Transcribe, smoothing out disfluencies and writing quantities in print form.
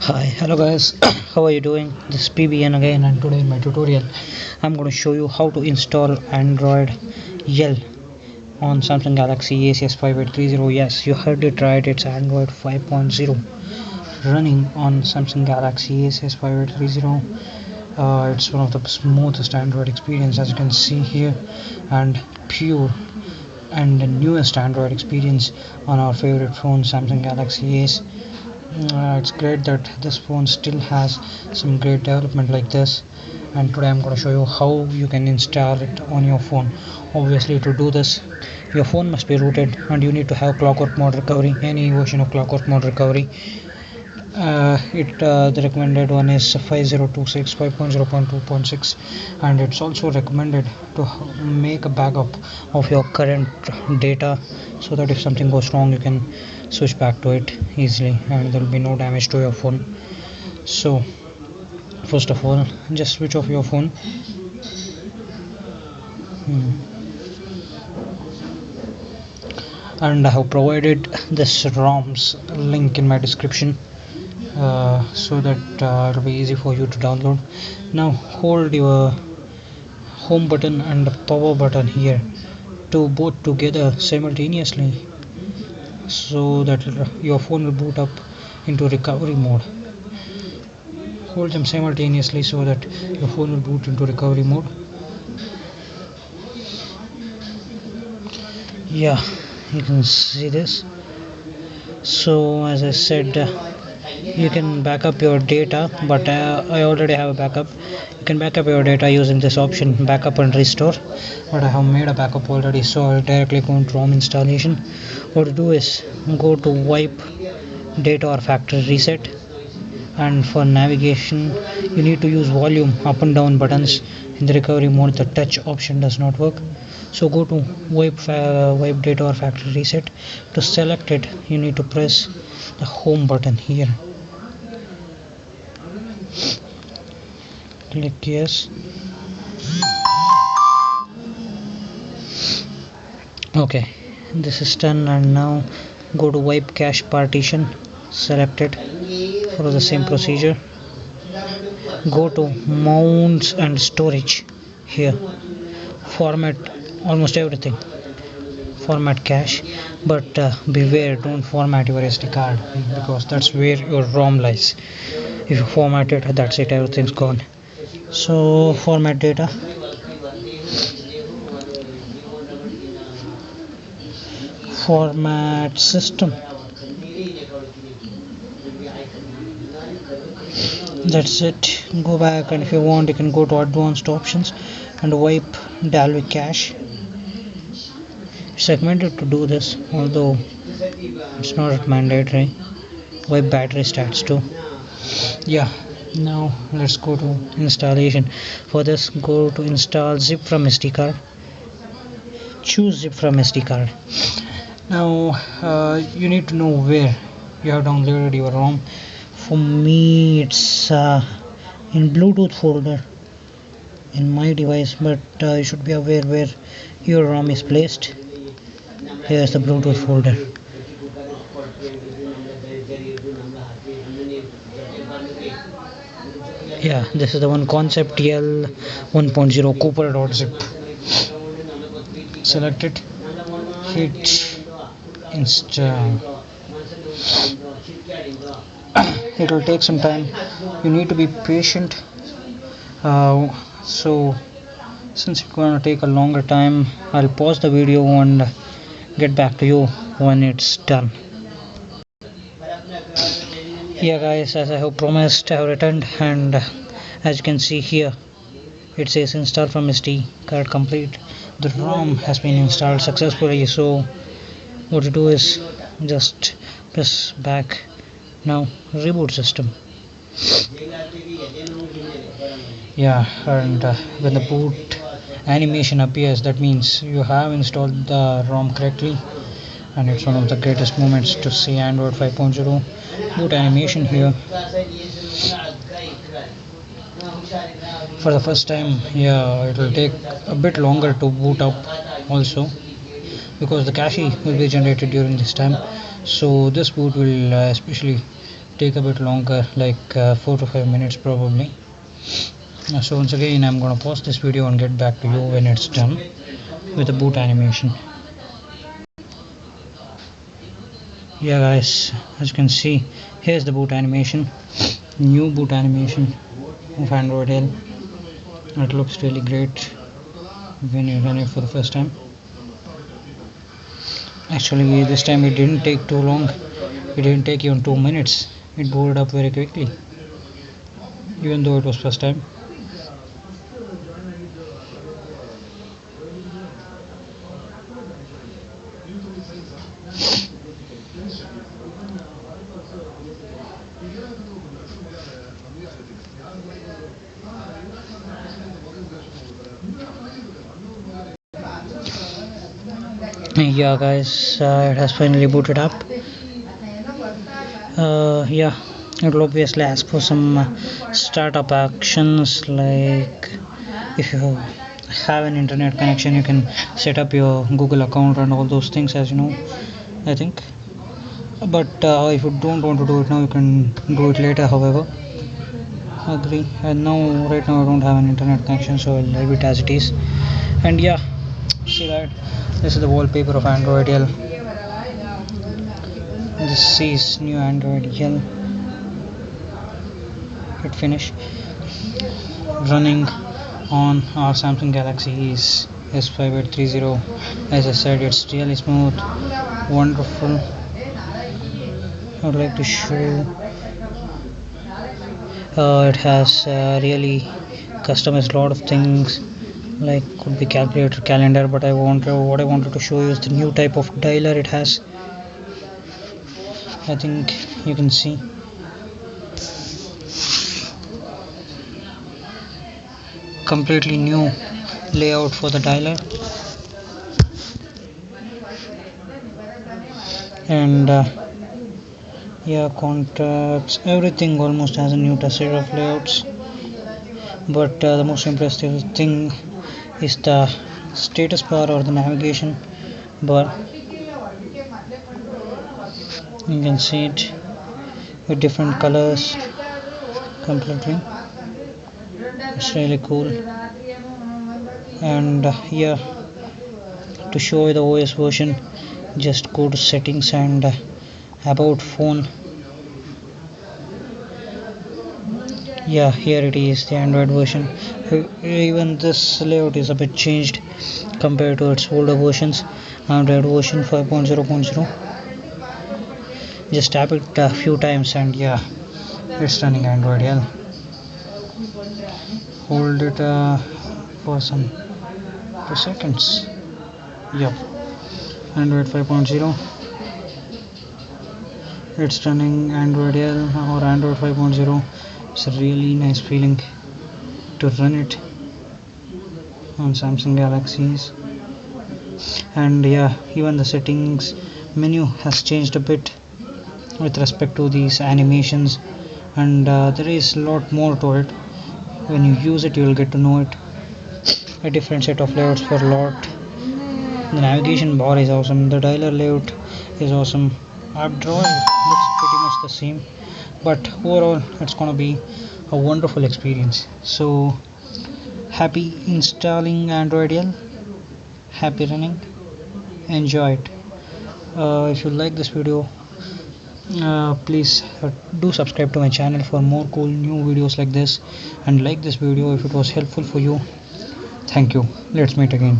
Hi, hello guys, how are you doing? This is PBN again, and today in my tutorial I'm going to show you how to install Android Yell on Samsung Galaxy A65830. Yes, you heard it right, it's Android 5.0 running on Samsung Galaxy A65830. It's one of the smoothest Android experience, as you can see here, and pure and the newest Android experience on our favorite phone Samsung Galaxy Ace. It's great that this phone still has some great development like this, and today I'm going to show you how you can install it on your phone. Obviously, to do this your phone must be rooted and you need to have Clockwork Mod Recovery, any version of Clockwork Mod Recovery. The recommended one is 5026 5.0.2.6, and it's also recommended to make a backup of your current data so that if something goes wrong you can switch back to it easily and there will be no damage to your phone. So first of all, just switch off your phone. And I have provided this ROM's link in my description, so that it'll be easy for you to download. Now hold your home button and the power button here to both together simultaneously so that your phone will boot up into recovery mode. Hold them simultaneously so that your phone will boot into recovery mode. Yeah, you can see this. So as I said, you can back up your data, but I already have a backup. You can back up your data using this option, backup and restore, but I have made a backup already, so I'll directly go into ROM installation. What to do is go to wipe data or factory reset, and for navigation you need to use volume up and down buttons. In the recovery mode the touch option does not work, so go to wipe data or factory reset. To select it you need to press the home button here, click yes. Okay, this is done, and now go to wipe cache partition, select it, follow the same procedure, go to mounts and storage here, format almost everything, format cache, but beware, don't format your SD card because that's where your ROM lies. If you format it, that's it, everything's gone. So format data, format system, that's it. Go back, and if you want you can go to advanced options and wipe Dalvik cache. It's recommended to do this, although it's not mandatory. Wipe battery stats too. Yeah, now let's go to installation. For this, go to install zip from SD card, choose zip from SD card. Now you need to know where you have downloaded your ROM. For me it's in Bluetooth folder in my device, but you should be aware where your ROM is placed. Here is the Bluetooth folder. Yeah, this is the one, concept Yell 1.0 Cooper.zip. Select it, hit install. It will take some time, you need to be patient. So since it's going to take a longer time, I'll pause the video and get back to you when it's done. Yeah guys, as I have promised, I have returned, and as you can see here it says install from SD card complete. The ROM has been installed successfully, so what to do is just press back. Now reboot system. Yeah, and when the boot animation appears, that means you have installed the ROM correctly, and it's one of the greatest moments to see Android 5.0 boot animation here for the first time. Yeah, it will take a bit longer to boot up also because the cache will be generated during this time, so this boot will especially take a bit longer, like 4 to 5 minutes probably. So once again I'm gonna pause this video and get back to you when it's done with the boot animation. Yeah guys, as you can see, here's the boot animation, new boot animation of Android L. It looks really great when you run it for the first time. Actually this time it didn't take too long, it didn't take even 2 minutes, it booted up very quickly even though it was first time. Yeah guys, it has finally booted up. Yeah, it will obviously ask for some startup actions, like if you have an internet connection you can set up your Google account and all those things, as you know, I think. But if you don't want to do it now, you can do it later. However, agree. And now right now I don't have an internet connection, so I'll leave it as it is. And yeah, see that this is the wallpaper of Android L. This is new Android L. Hit finish. Running on our Samsung Galaxy S5830. As I said, it's really smooth, wonderful. I would like to show. It has really customized lot of things, like could be calculator, calendar, but what I wanted to show you is the new type of dialer it has. I think you can see. Completely new layout for the dialer, and yeah, contacts, everything almost has a new set of layouts. But the most impressive thing is the status bar or the navigation bar. You can see it with different colors completely. It's really cool. And yeah, to show you the OS version, just go to settings and about phone. Yeah, here it is, the Android version. Even this layout is a bit changed compared to its older versions. Android version 5.0.0. Just tap it a few times and yeah, it's running Android L. Hold it for some 2 seconds. Yep, Android 5.0. It's running Android L or Android 5.0. It's a really nice feeling to run it on Samsung Galaxies. And yeah, even the settings menu has changed a bit with respect to these animations, and there is a lot more to it. When you use it, you will get to know it. A different set of layouts for a lot. The navigation bar is awesome, the dialer layout is awesome. App drawer looks pretty much the same, but overall it's gonna be a wonderful experience. So happy installing Android L, happy running, enjoy it. If you like this video, please do subscribe to my channel for more cool new videos like this, and like this video if it was helpful for you. Thank you. Let's meet again.